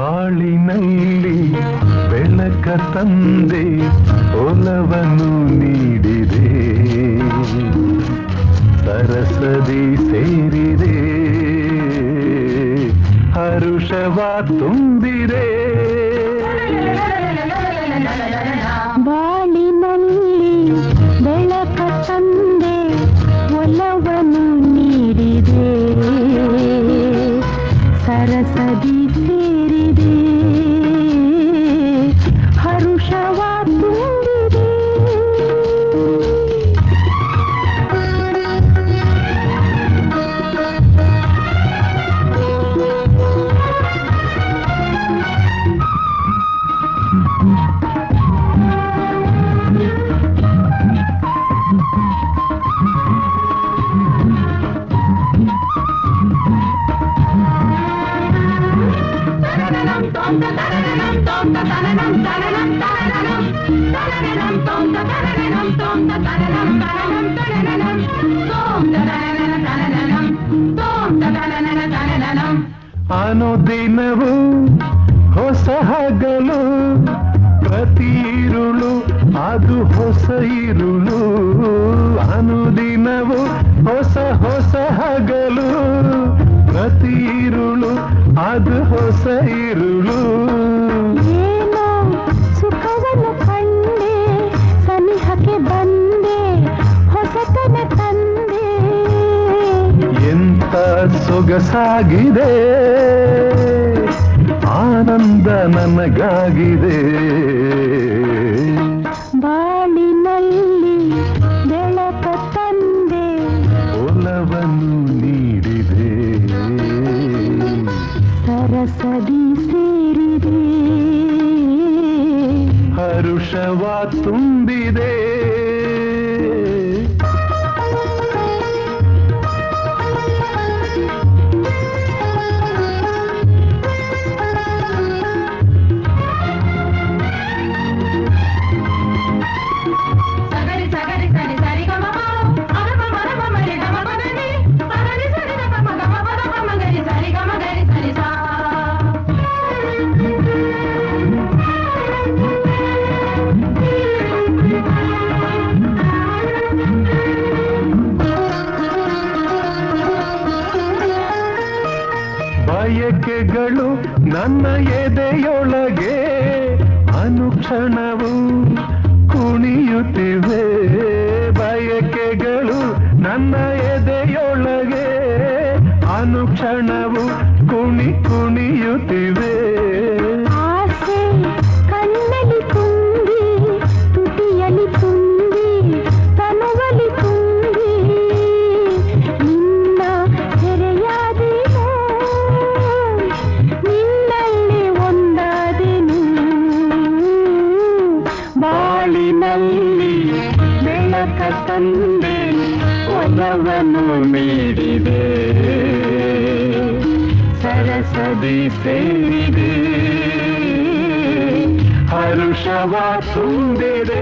ಬಾಳಿನಲ್ಲಿ ಬೆಳಕ ತಂದೆ ಒಲವನ್ನು ನೀಡಿದೆ ಸರಸದಿ ಸೇರಿದೆ ಹರುಷವ ತುಂಬಿದೆ ಬಾಳಿನಲ್ಲಿ ಬೆಳಕ ತಂದೆ ಒಲವನ್ನು ನೀಡಿದೆ ಸರಸದಿ ಸೇರಿದೆ ಹರುಷವ ತುಂಬಿದೆ ಅನುದಿನವೂ ಹೊಸ ಹಗಲು ಪ್ರತಿ ಇರುಳು ಅದು ಹೊಸ ಇರುಳು ಅನುದಿನವೂ ಹೊಸ ಹೊಸ ಹಗಲು ಪ್ರತಿ ಇರುಳು ಅದು ಹೊಸ ಇರುಳು ಏನೋ ಸುಖವನ್ನು ಕಂಡೆ ಸನಿಹಕ್ಕೆ ಬಂದೆ ಹೊಸತನ ತಂದೆ ಎಂತ ಸೊಗಸಾಗಿದೆ ಆನಂದ ನನಗಾಗಿದೆ ಬಾಳಿನಲ್ಲಿ ಬೆಳಕ ತಂದೆ ಒಲವನ್ನು ನೀಡಿದೆ ಸರಸದಿ ಸೇರಿದೆ ಹರುಷವ ತುಂಬಿದೆ ಬಯಕೆಗಳು ನನ್ನ ಎದೆಯೊಳಗೆ ಅನುಕ್ಷಣವು ಕುಣಿಯುತ್ತಿವೆ ಬಯಕೆಗಳು ನನ್ನ ಎದೆಯೊಳಗೆ ಅನುಕ್ಷಣವು ಕುಣಿಯುತ್ತಿವೆ ಆಸೆ ಕಣ್ಣಲ್ಲಿ ತುಂಬಿ ತುಟಿಯಲ್ಲಿ ತುಂಬಿ ತನುವಲ್ಲಿ ತುಂಬಿ ನಿನ್ನ ಸೆರೆಯಾದೆನು ನಿನ್ನಲ್ಲಿ ಒಂದಾದೆನು ಬಾಳಿನಲ್ಲಿ ಬೆಳಕ ತಂದೆ ಒಲವನ್ನು ನೀಡಿದೆ ಸರಸದಿ ಸೇರಿದೆ ಹರುಷವ ತುಂಬಿದೆ